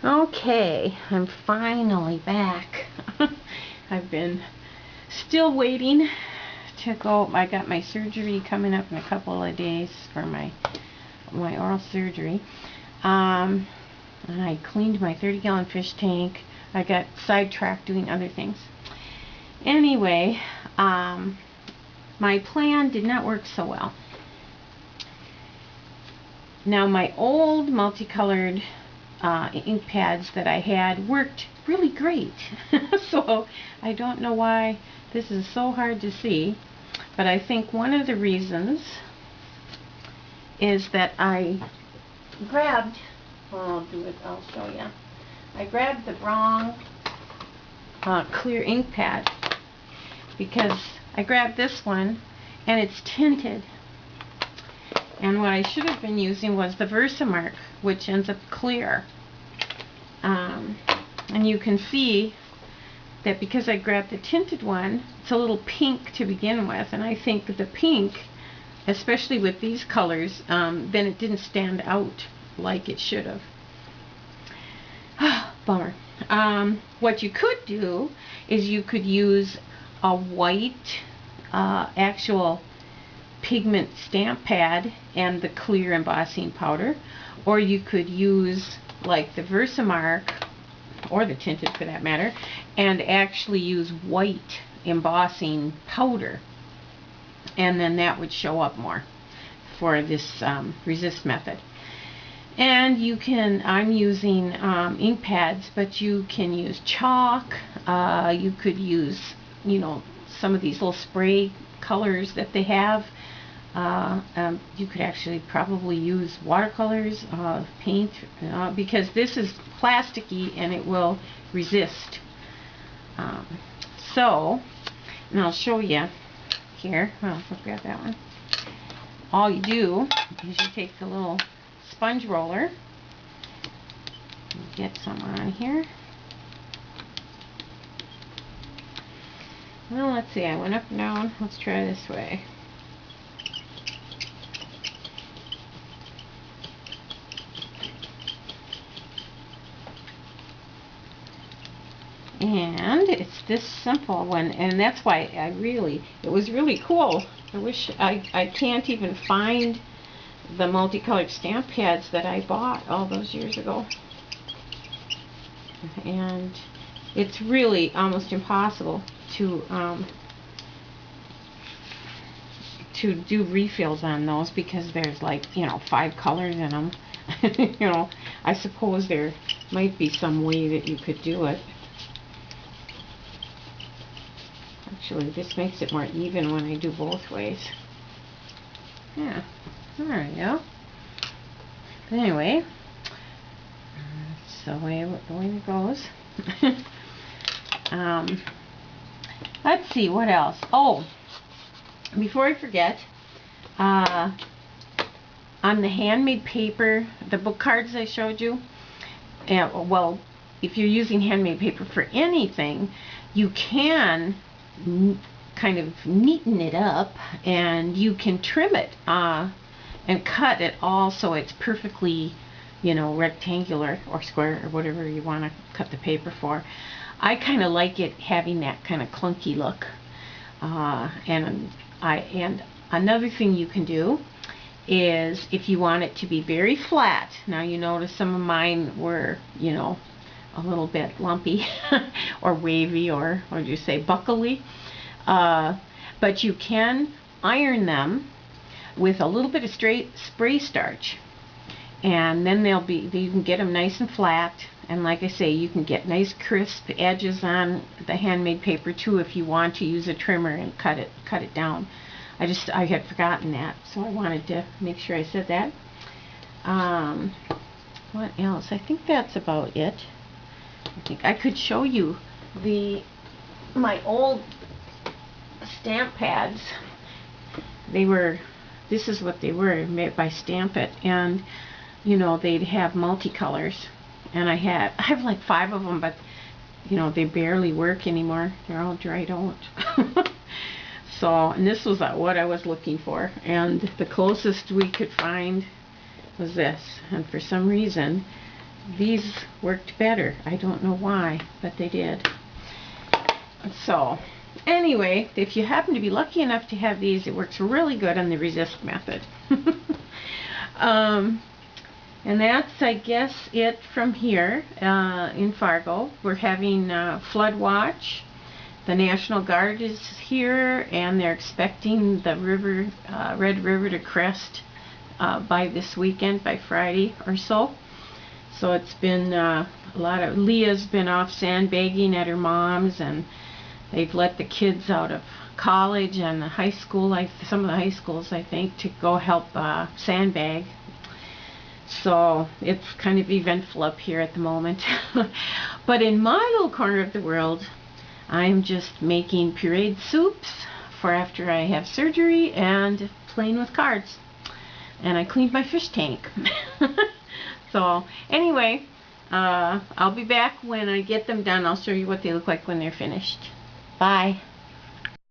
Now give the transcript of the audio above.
Okay, I'm finally back. I've been still waiting to go. I got my surgery coming up in a couple of days for my oral surgery. And I cleaned my 30-gallon fish tank. I got sidetracked doing other things. Anyway, my plan did not work so well. Now my old multicolored ink pads that I had worked really great. So I don't know why this is so hard to see, but I think one of the reasons is that I grabbed, I'll show you. I grabbed the wrong clear ink pad, because I grabbed this one and it's tinted. And what I should have been using was the Versamark, which ends up clear. And you can see that because I grabbed the tinted one, it's a little pink to begin with. And I think that the pink, especially with these colors, then it didn't stand out like it should have. Bummer. What you could do is you could use a white actual pigment stamp pad and the clear embossing powder, or you could use like the Versamark or the tinted for that matter and actually use white embossing powder, and then that would show up more for this resist method. And you can, I'm using ink pads, but you can use chalk. You could use, some of these little spray colors that they have. You could actually probably use watercolors, paint, because this is plasticky and it will resist. And I'll show you here. Well, I'll grab that one. All you do is you take the little sponge roller, get some on here. Well, let's see, I went up and down. Let's try this way. And it's this simple one, and that's why it was really cool. I wish I can't even find the multicolored stamp pads that I bought all those years ago. And it's really almost impossible to do refills on those, because there's like 5 colors in them. I suppose there might be some way that you could do it. Actually, this makes it more even when I do both ways. Yeah, there we go. But anyway, that's the way it goes. Let's see, what else? Oh, before I forget, on the handmade paper, the book cards I showed you, well, if you're using handmade paper for anything, you can kind of neaten it up, and you can trim it and cut it all so it's perfectly, rectangular or square or whatever you want to cut the paper for. I kind of like it having that kind of clunky look. And another thing you can do is, if you want it to be very flat, now you notice some of mine were, a little bit lumpy or wavy, or what do you say, buckly, but you can iron them with a little bit of spray starch, and then you can get them nice and flat. And like I say, you can get nice crisp edges on the handmade paper too, if you want to use a trimmer and cut it down. I had forgotten that, so I wanted to make sure I said that. What else? I think that's about it. I think I could show you my old stamp pads. This is what they were, made by Stamp It, and they'd have multicolors, and I have like 5 of them, but they barely work anymore. They're all dried out. So, and this was what I was looking for, and the closest we could find was this, and for some reason these worked better. I don't know why, but they did. So anyway, if you happen to be lucky enough to have these, it works really good on the resist method. And that's, I guess, it from here in Fargo. We're having flood watch. The National Guard is here, and they're expecting the river, Red River, to crest by this weekend, by Friday or so. So it's been a lot of, Leah's been off sandbagging at her mom's, and they've let the kids out of college and the high school, like some of the high schools, I think, to go help sandbag. So it's kind of eventful up here at the moment. But in my little corner of the world, I'm just making pureed soups for after I have surgery and playing with cards. And I cleaned my fish tank. So anyway, I'll be back when I get them done. I'll show you what they look like when they're finished. Bye.